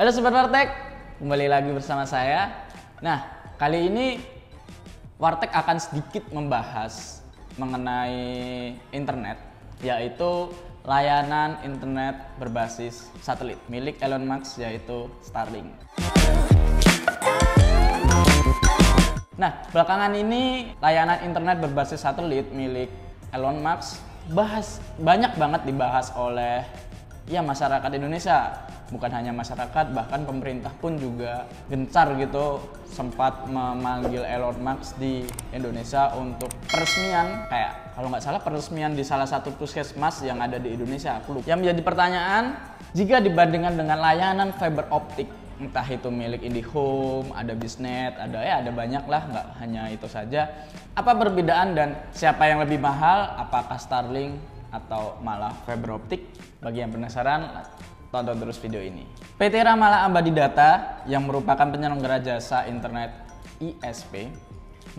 Halo Sobat Warteg, kembali lagi bersama saya. Nah, kali ini Warteg akan sedikit membahas mengenai internet, yaitu layanan internet berbasis satelit milik Elon Musk, yaitu Starlink. Nah, belakangan ini layanan internet berbasis satelit milik Elon Musk banyak banget dibahas oleh masyarakat Indonesia. Bukan hanya masyarakat, bahkan pemerintah pun juga gencar gitu sempat memanggil Elon Musk di Indonesia untuk peresmian, kayak kalau nggak salah peresmian di salah satu puskesmas yang ada di Indonesia. Yang menjadi pertanyaan, jika dibandingkan dengan layanan fiber optik, entah itu milik IndiHome, ada Bisnet, ada banyak lah, nggak hanya itu saja. Apa perbedaan dan siapa yang lebih mahal? Apakah Starlink atau malah fiber optik? Bagi yang penasaran, tonton terus video ini. PT Ramala Abadi Data yang merupakan penyelenggara jasa internet ISP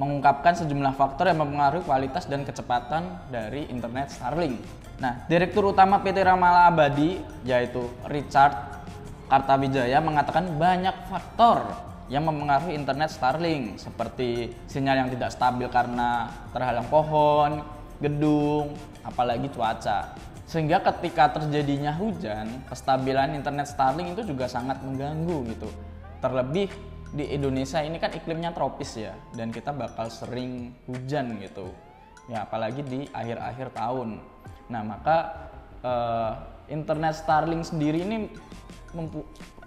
mengungkapkan sejumlah faktor yang mempengaruhi kualitas dan kecepatan dari internet Starlink. Nah, Direktur Utama PT Ramala Abadi yaitu Richard Kartawijaya mengatakan banyak faktor yang mempengaruhi internet Starlink, seperti sinyal yang tidak stabil karena terhalang pohon, gedung, apalagi cuaca. Sehingga ketika terjadinya hujan, kestabilan internet Starlink itu juga sangat mengganggu gitu. Terlebih di Indonesia ini kan iklimnya tropis ya, dan kita bakal sering hujan gitu. Ya apalagi di akhir-akhir tahun. Nah maka internet Starlink sendiri ini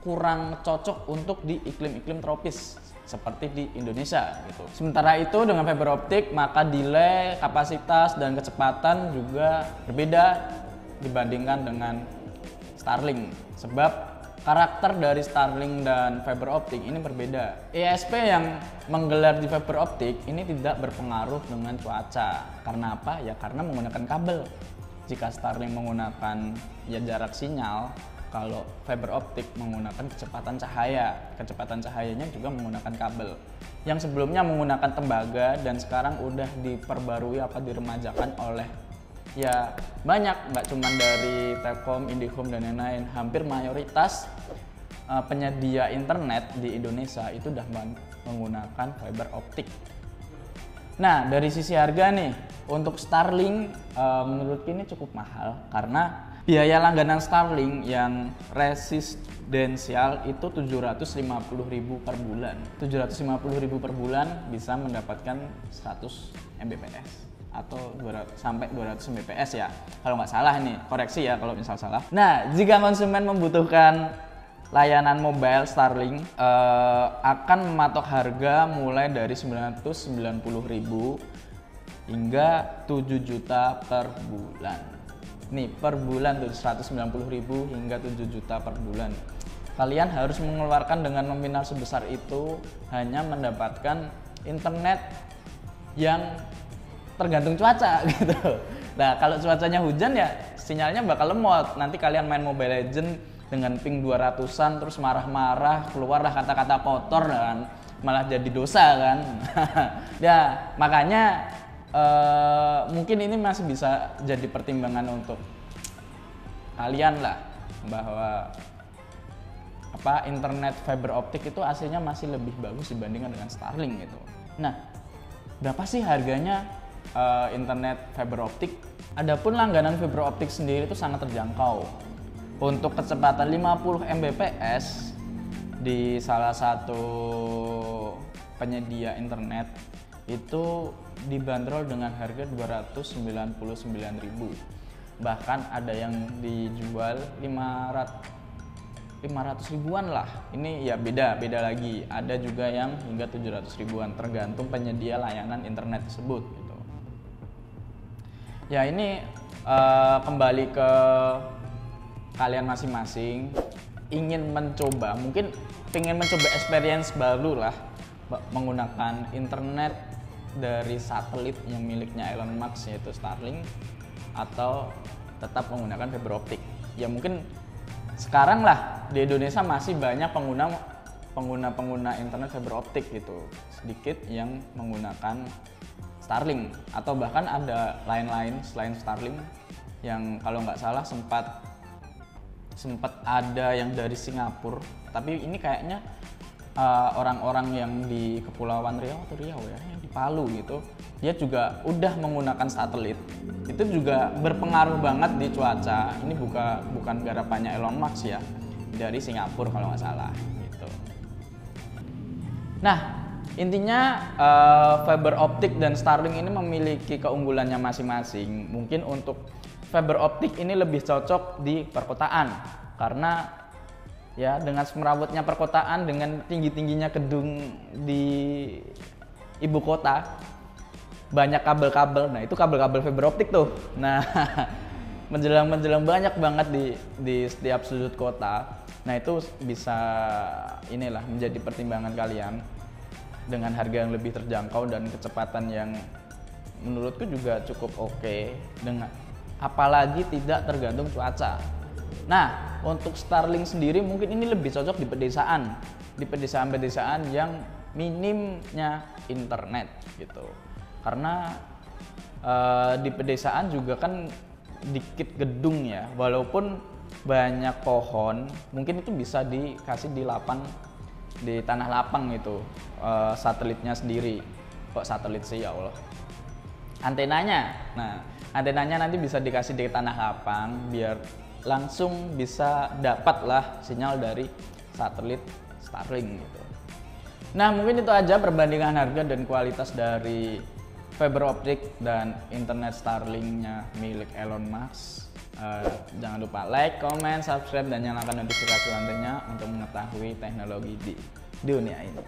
kurang cocok untuk di iklim-iklim tropis seperti di Indonesia gitu. Sementara itu dengan fiber optik maka delay, kapasitas dan kecepatan juga berbeda dibandingkan dengan Starlink, sebab karakter dari Starlink dan fiber optik ini berbeda. ISP yang menggelar di fiber optik ini tidak berpengaruh dengan cuaca. Karena apa? Ya karena menggunakan kabel. Jika Starlink menggunakan jarak sinyal, kalau fiber optik menggunakan kecepatan cahaya. Kecepatan cahayanya juga menggunakan kabel. Yang sebelumnya menggunakan tembaga dan sekarang udah diperbarui diremajakan oleh banyak, nggak cuma dari Telkom, IndiHome dan lain-lain. Hampir mayoritas penyedia internet di Indonesia itu udah menggunakan fiber optik. Nah dari sisi harga nih, untuk Starlink menurutku ini cukup mahal karena biaya langganan Starlink yang residensial itu 750.000 per bulan. 750.000 per bulan bisa mendapatkan 100 Mbps. Atau 200 sampai 200 Mbps ya, kalau nggak salah nih, koreksi ya kalau misal salah. Nah jika konsumen membutuhkan layanan mobile Starlink akan mematok harga mulai dari 990.000 hingga 7 juta per bulan. Nih per bulan tuh 190.000 hingga 7 juta per bulan. Kalian harus mengeluarkan dengan nominal sebesar itu hanya mendapatkan internet yang tergantung cuaca gitu. Nah kalau cuacanya hujan ya sinyalnya bakal lemot. Nanti kalian main Mobile Legends dengan ping 200-an terus marah-marah, keluarlah kata-kata kotor dan malah jadi dosa kan. Ya makanya mungkin ini masih bisa jadi pertimbangan untuk kalian lah, bahwa internet fiber optik itu aslinya masih lebih bagus dibandingkan dengan Starlink gitu. Nah berapa sih harganya internet fiber optik? Adapun langganan fiber optik sendiri itu sangat terjangkau. Untuk kecepatan 50 Mbps di salah satu penyedia internet itu dibanderol dengan harga 299.000. Bahkan ada yang dijual 500 ribuan lah. Ini ya beda lagi. Ada juga yang hingga 700 ribuan tergantung penyedia layanan internet tersebut gitu. Ya ini kembali ke kalian masing-masing, ingin mencoba, mungkin pengen mencoba experience baru lah menggunakan internet dari satelit yang miliknya Elon Musk yaitu Starlink, atau tetap menggunakan fiber optik. Ya mungkin sekarang lah di Indonesia masih banyak pengguna internet fiber optik gitu, sedikit yang menggunakan Starlink, atau bahkan ada lain-lain selain Starlink yang kalau nggak salah sempat sempat ada yang dari Singapura, tapi ini kayaknya orang-orang yang di Kepulauan Riau atau Riau ya, yang di Palu gitu, dia juga udah menggunakan satelit. Itu juga berpengaruh banget di cuaca. Ini bukan garapannya Elon Musk ya, dari Singapura kalau nggak salah gitu. Nah, intinya fiber optik dan Starlink ini memiliki keunggulannya masing-masing. Mungkin untuk fiber optik ini lebih cocok di perkotaan karena ya dengan semerawutnya perkotaan, dengan tinggi-tingginya gedung di ibu kota, banyak kabel-kabel. Nah, itu kabel-kabel fiber optik tuh. Nah, menjelang banyak banget di setiap sudut kota. Nah, itu bisa inilah menjadi pertimbangan kalian dengan harga yang lebih terjangkau dan kecepatan yang menurutku juga cukup oke, dengan apalagi tidak tergantung cuaca. Nah, untuk Starlink sendiri mungkin ini lebih cocok di pedesaan yang minimnya internet gitu. Karena di pedesaan juga kan dikit gedung ya, walaupun banyak pohon, mungkin itu bisa dikasih di tanah lapang itu satelitnya sendiri. Kok satelit sih ya Allah? Antenanya. Nah, antenanya nanti bisa dikasih di tanah lapang biar langsung bisa dapatlah sinyal dari satelit Starlink gitu. Nah, mungkin itu aja perbandingan harga dan kualitas dari fiber optik dan internet Starlink-nya milik Elon Musk. Jangan lupa like, comment, subscribe, dan nyalakan notifikasi loncengnya untuk mengetahui teknologi di dunia ini.